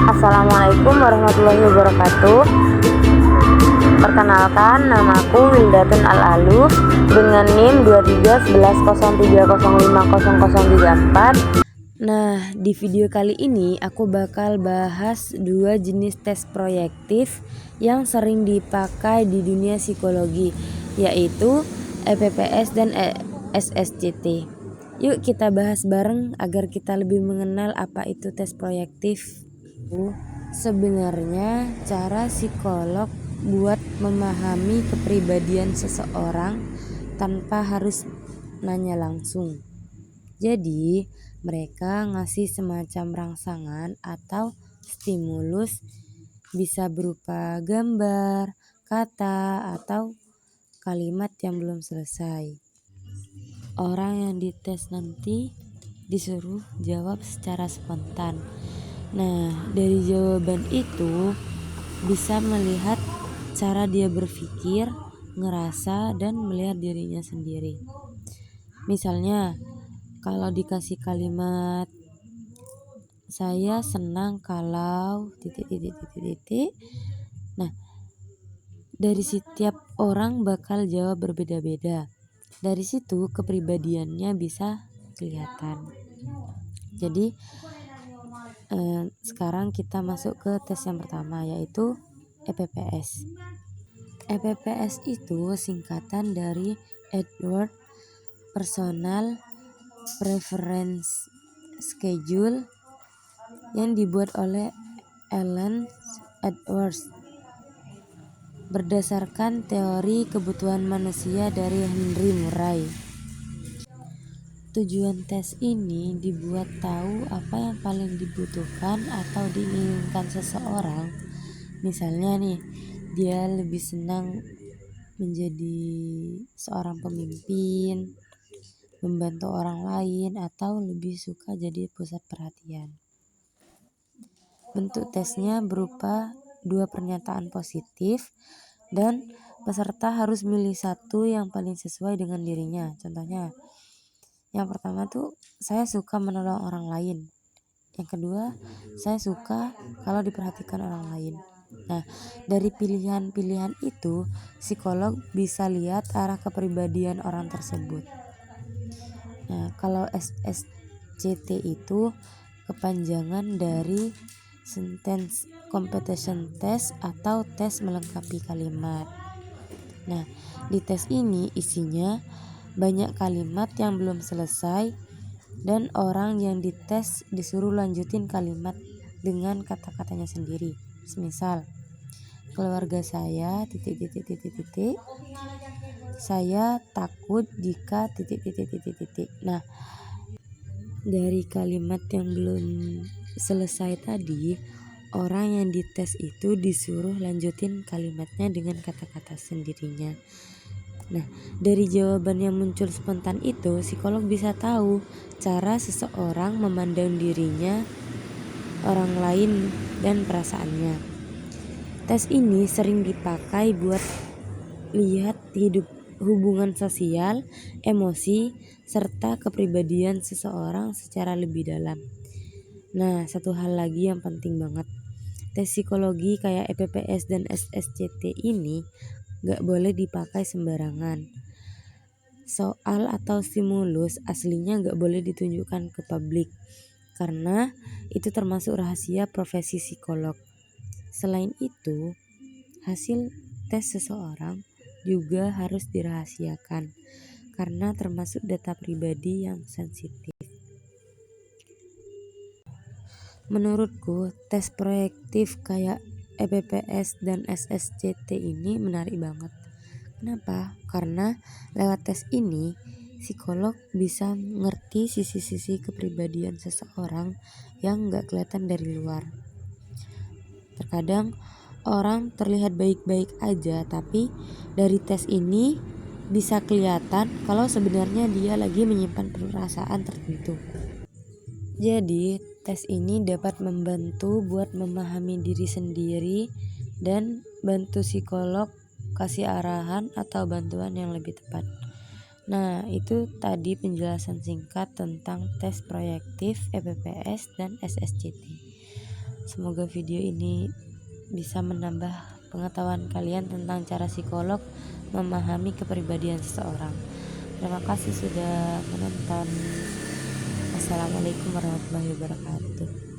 Assalamualaikum warahmatullahi wabarakatuh. Perkenalkan, namaku Wildatun Al-Aluf dengan NIM 231103050034. Nah, di video kali ini aku bakal bahas dua jenis tes proyektif yang sering dipakai di dunia psikologi, yaitu EPPS dan SSCT. Yuk kita bahas bareng agar kita lebih mengenal apa itu tes proyektif. Sebenarnya cara psikolog buat memahami kepribadian seseorang tanpa harus nanya langsung. Jadi mereka ngasih semacam rangsangan atau stimulus, bisa berupa gambar, kata, atau kalimat yang belum selesai. Orang yang dites nanti disuruh jawab secara spontan. Nah, dari jawaban itu bisa melihat cara dia berpikir, ngerasa, dan melihat dirinya sendiri. Misalnya, kalau dikasih kalimat saya senang kalau titik. Nah, dari setiap orang bakal jawab berbeda-beda. Dari situ kepribadiannya bisa kelihatan. Jadi sekarang kita masuk ke tes yang pertama, yaitu EPPS. EPPS itu singkatan dari Edward Personal Preference Schedule yang dibuat oleh Alan Edwards berdasarkan teori kebutuhan manusia dari Henry Murray. Tujuan tes ini dibuat tahu apa yang paling dibutuhkan atau diinginkan seseorang. Misalnya nih, dia lebih senang menjadi seorang pemimpin, membantu orang lain, atau lebih suka jadi pusat perhatian. Bentuk tesnya berupa 2 pernyataan positif dan peserta harus milih satu yang paling sesuai dengan dirinya. Contohnya, yang pertama tuh, saya suka menolong orang lain. Yang kedua, saya suka kalau diperhatikan orang lain. Nah, dari pilihan-pilihan itu, psikolog bisa lihat arah kepribadian orang tersebut. Nah, kalau SSCT itu kepanjangan dari Sentence Completion Test atau tes melengkapi kalimat. Nah, di tes ini isinya banyak kalimat yang belum selesai dan orang yang dites disuruh lanjutin kalimat dengan kata-katanya sendiri. Semisal, keluarga saya saya takut jika Nah, dari kalimat yang belum selesai tadi, orang yang dites itu disuruh lanjutin kalimatnya dengan kata-kata sendirinya. Nah, dari jawaban yang muncul spontan itu, psikolog bisa tahu cara seseorang memandang dirinya, orang lain, dan perasaannya. Tes ini sering dipakai buat lihat hubungan sosial, emosi, serta kepribadian seseorang secara lebih dalam. Nah, satu hal lagi yang penting banget. Tes psikologi kayak EPPS dan SSCT ini gak boleh dipakai sembarangan. Soal atau stimulus aslinya gak boleh ditunjukkan ke publik, karena itu termasuk rahasia profesi psikolog. Selain itu, hasil tes seseorang juga harus dirahasiakan, karena termasuk data pribadi yang sensitif. Menurutku, tes proyektif kayak EPPS dan SSCT ini menarik banget. Kenapa? Karena lewat tes ini, psikolog bisa ngerti sisi-sisi kepribadian seseorang yang gak kelihatan dari luar. Terkadang orang terlihat baik-baik aja, tapi dari tes ini bisa kelihatan kalau sebenarnya dia lagi menyimpan perasaan tertentu. Jadi, tes ini dapat membantu buat memahami diri sendiri dan bantu psikolog kasih arahan atau bantuan yang lebih tepat. Nah, itu tadi penjelasan singkat tentang tes proyektif, EPPS, dan SSCT. Semoga video ini bisa menambah pengetahuan kalian tentang cara psikolog memahami kepribadian seseorang. Terima kasih sudah menonton. Wassalamualaikum warahmatullahi wabarakatuh.